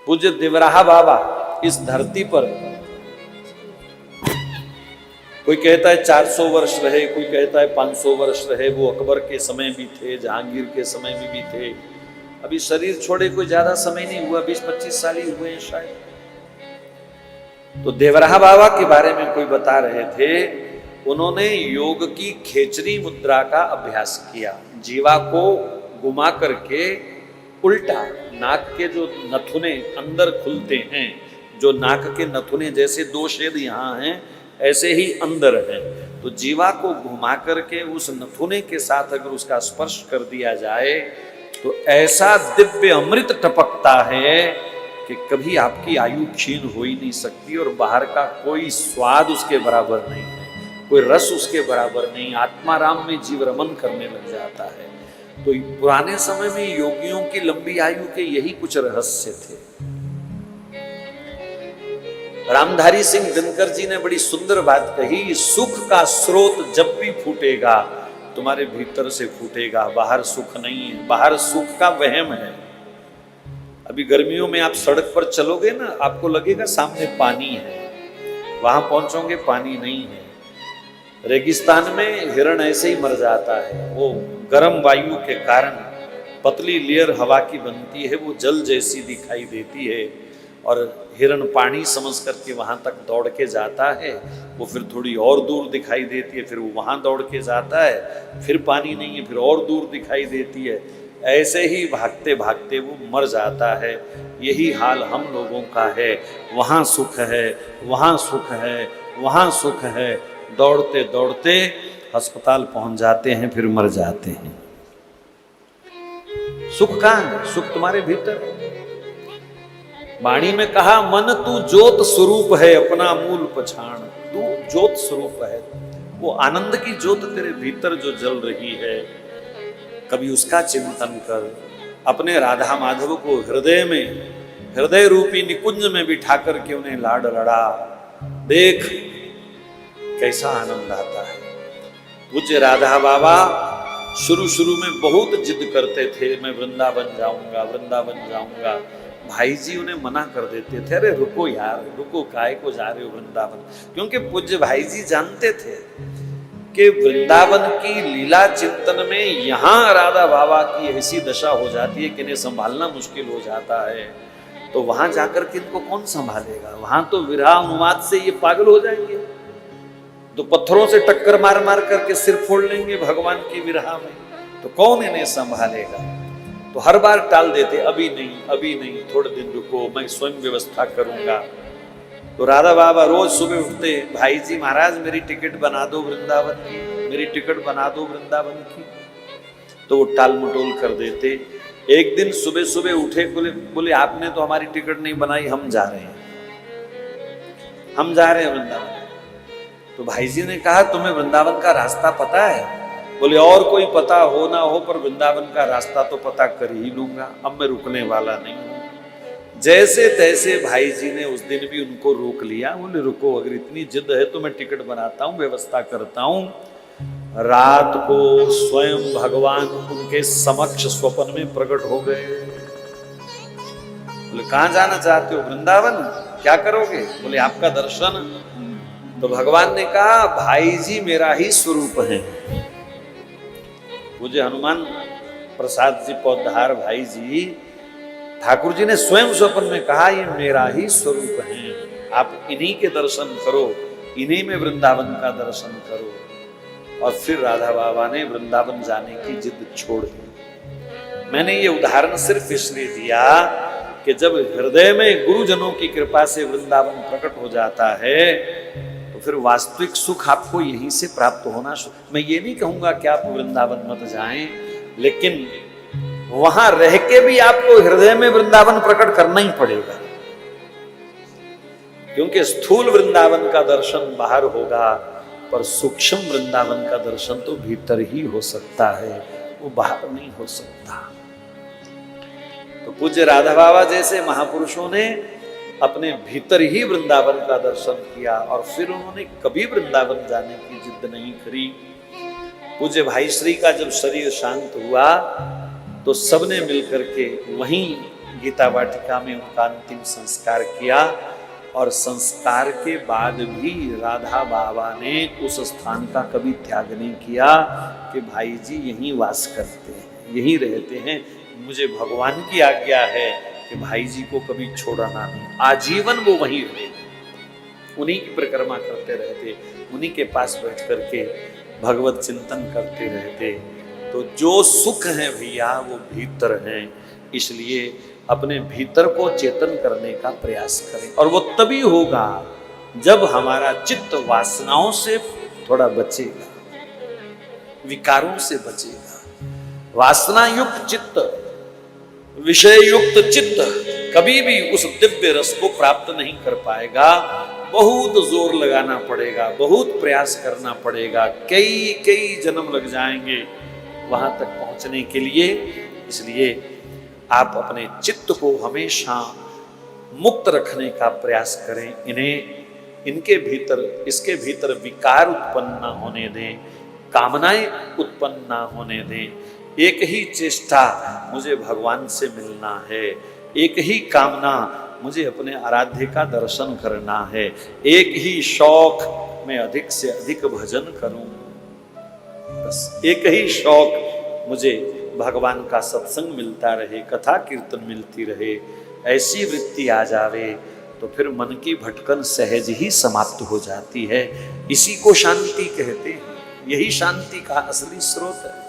पूज्य देवराहा बाबा इस धरती पर, कोई कहता है 400 वर्ष रहे, कोई कहता है 500 वर्ष रहे। वो अकबर के समय भी थे, जहांगीर के समय में भी थे। अभी शरीर छोड़े कोई ज्यादा समय नहीं हुआ, 20-25 साल ही हुए हैं शायद। तो देवराहा बाबा के बारे में कोई बता रहे थे, उन्होंने योग की खेचरी मुद्रा का अभ्यास किया। जीवा को घुमा करके उल्टा, नाक के जो नथुने अंदर खुलते हैं, जो नाक के नथुने जैसे 2 छेद यहाँ हैं ऐसे ही अंदर है, तो जीवा को घुमा करके उस नथुने के साथ अगर उसका स्पर्श कर दिया जाए तो ऐसा दिव्य अमृत टपकता है कि कभी आपकी आयु क्षीण हो ही नहीं सकती, और बाहर का कोई स्वाद उसके बराबर नहीं है, कोई रस उसके बराबर नहीं। आत्माराम में जीव रमन करने लग जाता है। तो पुराने समय में योगियों की लंबी आयु के यही कुछ रहस्य थे। रामधारी सिंह दिनकर जी ने बड़ी सुंदर बात कही, सुख का स्रोत जब भी फूटेगा तुम्हारे भीतर से फूटेगा, बाहर सुख नहीं है, बाहर सुख का वहम है। अभी गर्मियों में आप सड़क पर चलोगे ना, आपको लगेगा सामने पानी है, वहां पहुंचोगे पानी नहीं है। रेगिस्तान में हिरण ऐसे ही मर जाता है, वो गर्म वायु के कारण पतली लेयर हवा की बनती है, वो जल जैसी दिखाई देती है, और हिरण पानी समझ करके वहां तक दौड़ के जाता है। वो फिर थोड़ी और दूर दिखाई देती है, फिर वो वहां दौड़ के जाता है, फिर पानी नहीं है, फिर और दूर दिखाई देती है। ऐसे ही भागते भागते वो मर जाता है। यही हाल हम लोगों का है, वहां सुख है, वहां सुख है, वहां सुख है, दौड़ते दौड़ते अस्पताल पहुंच जाते हैं, फिर मर जाते हैं। सुख कहां है? सुख तुम्हारे भीतर है। वाणी में कहा, मन तू ज्योत स्वरूप है, अपना मूल पछाण। तू ज्योत स्वरूप है, वो आनंद की ज्योत तेरे भीतर जो जल रही है, कभी उसका चिंतन कर। अपने राधा माधव को हृदय में, हृदय रूपी निकुंज में बिठा करके उन्हें लाड लड़ा, देख कैसा आनंद आता है। पूज्य राधा बाबा शुरू में बहुत जिद करते थे, मैं वृंदावन जाऊंगा, वृंदावन जाऊंगा। भाई जी उन्हें मना कर देते थे, अरे रुको यार, रुको, काय को जा रहे हो वृंदावन। क्योंकि पूज्य भाई जी जानते थे कि वृंदावन की लीला चिंतन में यहाँ राधा बाबा की ऐसी दशा हो जाती है कि इन्हें संभालना मुश्किल हो जाता है। तो वहां जाकर के इनको कौन संभालेगा? वहां तो विरह अनुवाद से ये पागल हो जाएंगे, तो पत्थरों से टक्कर मार मार करके सिर फोड़ लेंगे भगवान की विरह में। तो कौन इन्हें संभालेगा? तो हर बार टाल देते, अभी नहीं, अभी नहीं, थोड़े दिन रुको, मैं स्वयं व्यवस्था करूंगा। तो राधा बाबा रोज सुबह उठते, भाई जी महाराज मेरी टिकट बना दो वृंदावन की, मेरी टिकट बना दो वृंदावन की। तो वो टाल मटोल कर देते। एक दिन सुबह सुबह उठे, बोले आपने तो हमारी टिकट नहीं बनाई, हम जा रहे हैं, हम जा रहे हैं वृंदावन। तो भाई जी ने कहा, तुम्हें वृंदावन का रास्ता पता है? बोले और कोई पता हो ना हो, पर वृंदावन का रास्ता तो पता कर ही लूंगा, अब मैं रुकने वाला नहीं हूं। जैसे तैसे भाई जी ने उस दिन भी उनको रोक लिया। बोले रुको, अगर इतनी जिद है तो मैं टिकट बनाता हूं, व्यवस्था करता हूं। रात को स्वयं भगवान उनके समक्ष स्वप्न में प्रकट हो गए। बोले कहां जाना चाहते हो? वृंदावन। क्या करोगे? बोले आपका दर्शन। तो भगवान ने कहा, भाई जी मेरा ही स्वरूप है। मुझे हनुमान प्रसाद जी पौधार भाई जी, ठाकुर जी ने स्वयं स्वप्न में कहा, ये मेरा ही स्वरूप है, आप इन्हीं के दर्शन करो, इन्हीं में वृंदावन का दर्शन करो। और फिर राधा बाबा ने वृंदावन जाने की जिद छोड़ दी। मैंने ये उदाहरण सिर्फ इसलिए दिया कि जब हृदय में गुरुजनों की कृपा से वृंदावन प्रकट हो जाता है तो फिर वास्तविक सुख आपको यहीं से प्राप्त होना। मैं ये नहीं कहूंगा कि आप वृंदावन मत जाएं, लेकिन वहां रह के भी आपको हृदय में वृंदावन प्रकट करना ही पड़ेगा। क्योंकि स्थूल वृंदावन का दर्शन बाहर होगा, पर सूक्ष्म वृंदावन का दर्शन तो भीतर ही हो सकता है, वो बाहर नहीं हो सकता। तो पूज्य राधा बाबा जैसे महापुरुषों ने अपने भीतर ही वृंदावन का दर्शन किया, और फिर उन्होंने कभी वृंदावन जाने की जिद नहीं करी। पूज्य भाई श्री का जब शरीर शांत हुआ तो सबने मिलकर के वहीं गीता वाटिका में उनका अंतिम संस्कार किया और संस्कार के बाद भी राधा बाबा ने उस स्थान का कभी त्याग नहीं किया कि भाई जी यहीं वास करते हैं, यहीं रहते हैं, मुझे भगवान की आज्ञा है कि भाई जी को कभी छोड़ना नहीं। आजीवन वो वहीं रहे, उन्हीं की परिक्रमा करते रहते, उन्हीं के पास बैठ करके भगवत चिंतन करते रहते। तो जो सुख है भैया वो भीतर है, इसलिए अपने भीतर को चेतन करने का प्रयास करें। और वो तभी होगा जब हमारा चित्त वासनाओं से थोड़ा बचेगा, विकारों से बचेगा। वासना युक्त चित्त, विषय युक्त चित्त कभी भी उस दिव्य रस को प्राप्त नहीं कर पाएगा। बहुत जोर लगाना पड़ेगा, बहुत प्रयास करना पड़ेगा, कई कई जन्म लग जाएंगे वहां तक पहुंचने के लिए। इसलिए आप अपने चित्त को हमेशा मुक्त रखने का प्रयास करें। इनके भीतर, इसके भीतर विकार उत्पन्न ना होने दें, कामनाएं उत्पन्न ना होने दें। एक ही चेष्टा, मुझे भगवान से मिलना है, एक ही कामना, मुझे अपने आराध्य का दर्शन करना है, एक ही शौक, मैं अधिक से अधिक भजन करूं, बस एक ही शौक, मुझे भगवान का सत्संग मिलता रहे, कथा कीर्तन मिलती रहे। ऐसी वृत्ति आ जावे तो फिर मन की भटकन सहज ही समाप्त हो जाती है। इसी को शांति कहते हैं, यही शांति का असली स्रोत है।